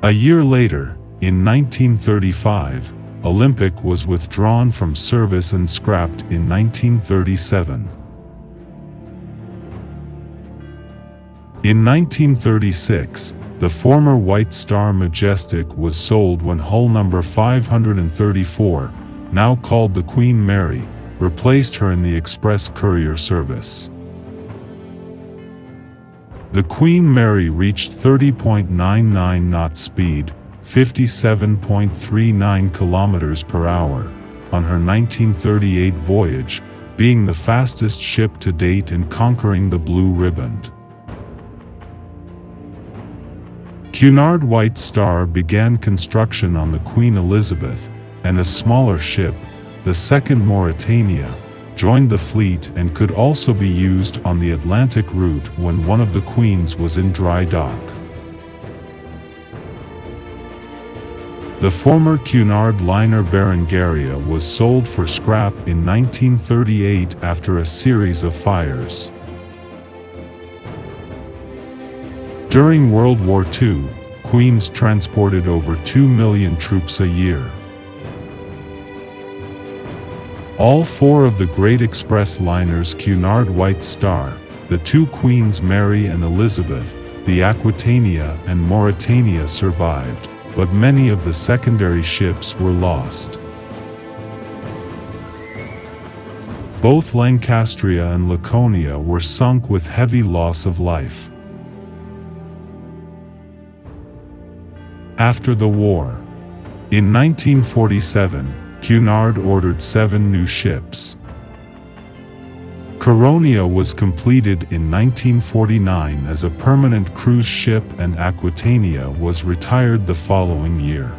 A year later, in 1935, Olympic was withdrawn from service and scrapped in 1937. In 1936, the former White Star Majestic was sold when hull number 534, now called the Queen Mary, replaced her in the express courier service. The Queen Mary reached 30.99 knot speed, 57.39 kilometers per hour, on her 1938 voyage, being the fastest ship to date in conquering the Blue Riband. Cunard White Star began construction on the Queen Elizabeth, and a smaller ship, the second Mauretania, joined the fleet and could also be used on the Atlantic route when one of the Queens was in dry dock. The former Cunard liner Berengaria was sold for scrap in 1938 after a series of fires.
During World War II, Queens transported over 2 million troops a year. All four of the great express liners Cunard White Star, the two Queens Mary and Elizabeth, the Aquitania and Mauretania survived, but many of the secondary ships were lost. Both Lancastria and Laconia were sunk with heavy loss of life. After the war, in 1947, Cunard ordered 7 new ships. Coronia was completed in 1949 as a permanent cruise ship, and Aquitania was retired the following year.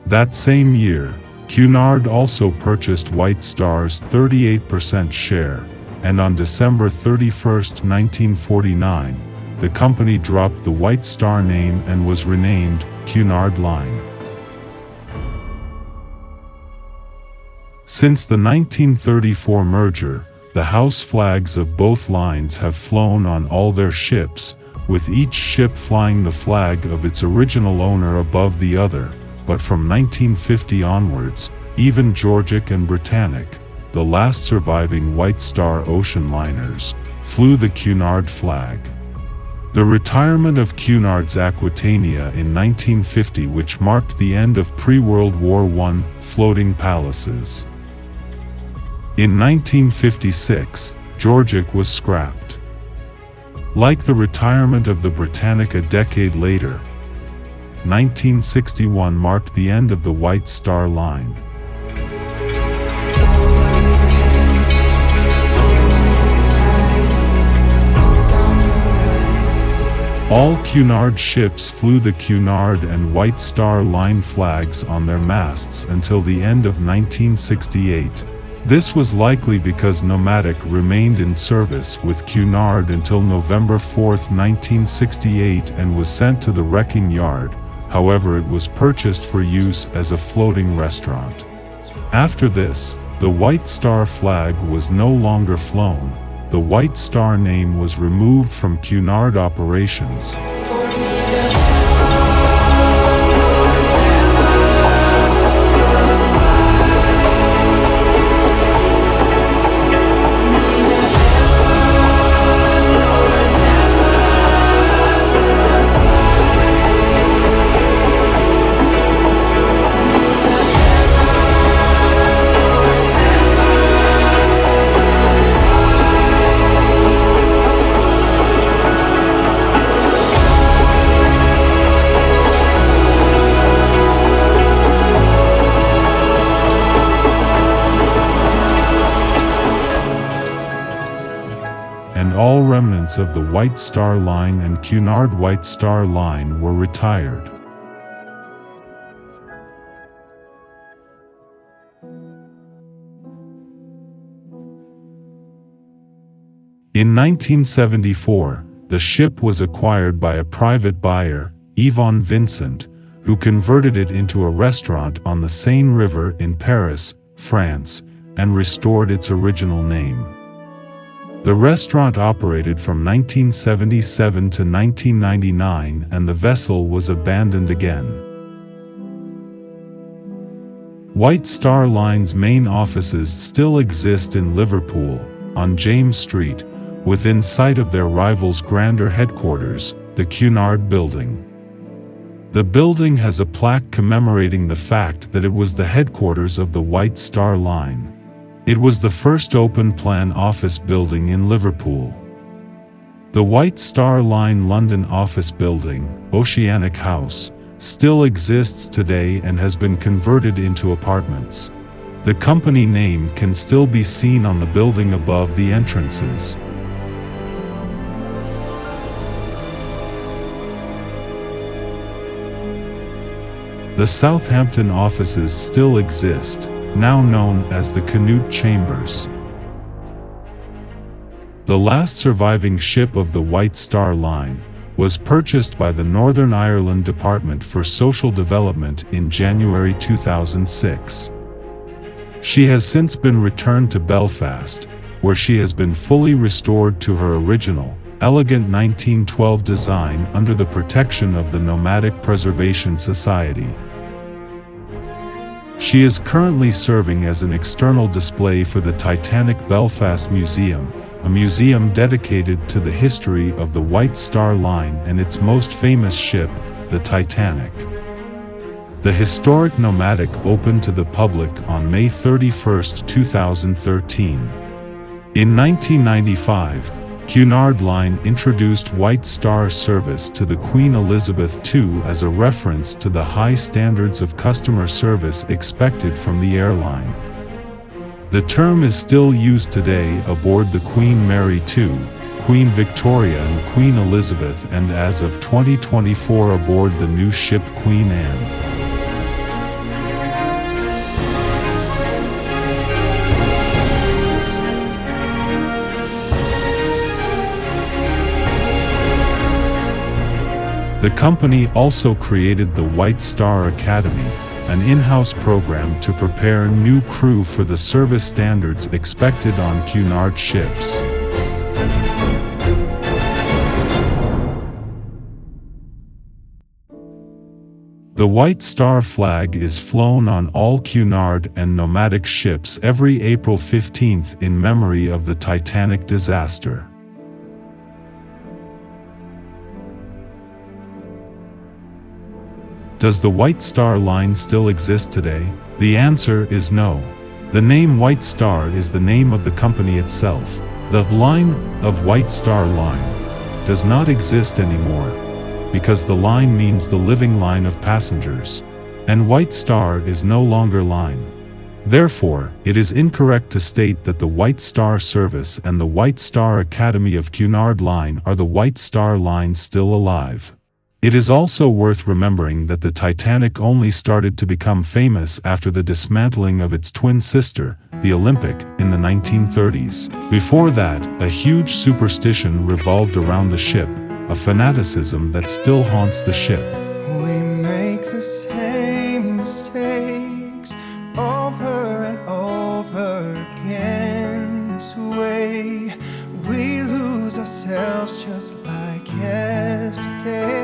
That same year, Cunard also purchased White Star's 38% share, and on December 31, 1949, the company dropped the White Star name and was renamed Cunard Line. Since the 1934 merger, the house flags of both lines have flown on all their ships, with each ship flying the flag of its original owner above the other, but from 1950 onwards, even Georgic and Britannic, the last surviving White Star ocean liners, flew the Cunard flag. The retirement of Cunard's Aquitania in 1950, which marked the end of pre-World War I floating palaces. In 1956, Georgic was scrapped. Like the retirement of the Britannic a decade later, 1961 marked the end of the White Star Line. All Cunard ships flew the Cunard and White Star Line flags on their masts until the end of 1968. This was likely because Nomadic remained in service with Cunard until November 4, 1968, and was sent to the wrecking yard. However, it was purchased for use as a floating restaurant. After this, the White Star flag was no longer flown. The White Star name was removed from Cunard operations. And all remnants of the White Star Line and Cunard White Star Line were retired. In 1974, the ship was acquired by a private buyer, Yvonne Vincent, who converted it into a restaurant on the Seine River in Paris, France, and restored its original name. The restaurant operated from 1977 to 1999, and the vessel was abandoned again. White Star Line's main offices still exist in Liverpool, on James Street, within sight of their rival's grander headquarters, the Cunard Building. The building has a plaque commemorating the fact that it was the headquarters of the White Star Line. It was the first open-plan office building in Liverpool. The White Star Line London office building, Oceanic House, still exists today and has been converted into apartments. The company name can still be seen on the building above the entrances. The Southampton offices still exist, now known as the Canute Chambers. The last surviving ship of the White Star Line was purchased by the Northern Ireland Department for Social Development in January 2006. She has since been returned to Belfast, where she has been fully restored to her original, elegant 1912 design under the protection of the Nomadic Preservation Society. She is currently serving as an external display for the Titanic Belfast Museum, a museum dedicated to the history of the White Star Line and its most famous ship, the Titanic. The historic Nomadic opened to the public on May 31, 2013. In 1995, Cunard Line introduced White Star service to the Queen Elizabeth II as a reference to the high standards of customer service expected from the airline. The term is still used today aboard the Queen Mary II, Queen Victoria and Queen Elizabeth, and as of 2024 aboard the new ship Queen Anne. The company also created the White Star Academy, an in-house program to prepare new crew for the service standards expected on Cunard ships. The White Star flag is flown on all Cunard and Nomadic ships every April 15th in memory of the Titanic disaster. Does the White Star Line still exist today? The answer is no. The name White Star is the name of the company itself. The line of White Star Line does not exist anymore, because the line means the living line of passengers, and White Star is no longer line. Therefore, it is incorrect to state that the White Star Service and the White Star Academy of Cunard Line are the White Star Line still alive. It is also worth remembering that the Titanic only started to become famous after the dismantling of its twin sister, the Olympic, in the 1930s. Before that, a huge superstition revolved around the ship, a fanaticism that still haunts the ship.
We make the same mistakes over and over again. This way we lose ourselves just like yesterday.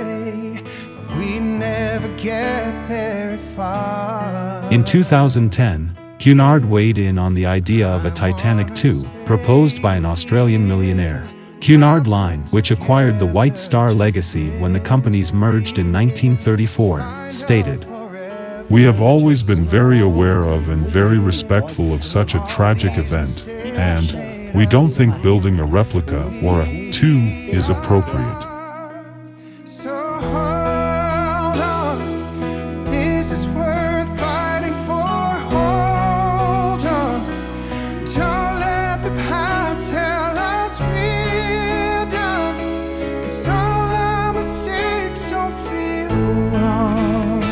We never get very far.
In 2010, Cunard weighed in on the idea of a Titanic II, proposed by an Australian millionaire. Cunard Line, which acquired the White Star legacy when the companies merged in 1934, stated,
"We have always been very aware of and very respectful of such a tragic event, and we don't think building a replica or a II is appropriate."
So hold on, this is worth fighting for. Hold on, don't let the past tell us we're done, 'cause all our mistakes don't feel wrong.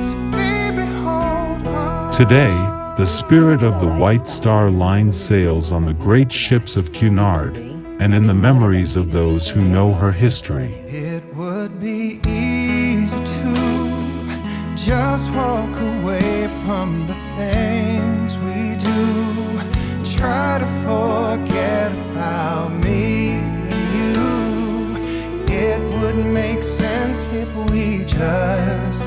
So baby, hold on.
Today, the spirit of the White Star Line sails on the great ships of Cunard, and in the memories of those who know her history.
It would be easy to just walk away from the things we do, try to forget about me and you. It would make sense if we just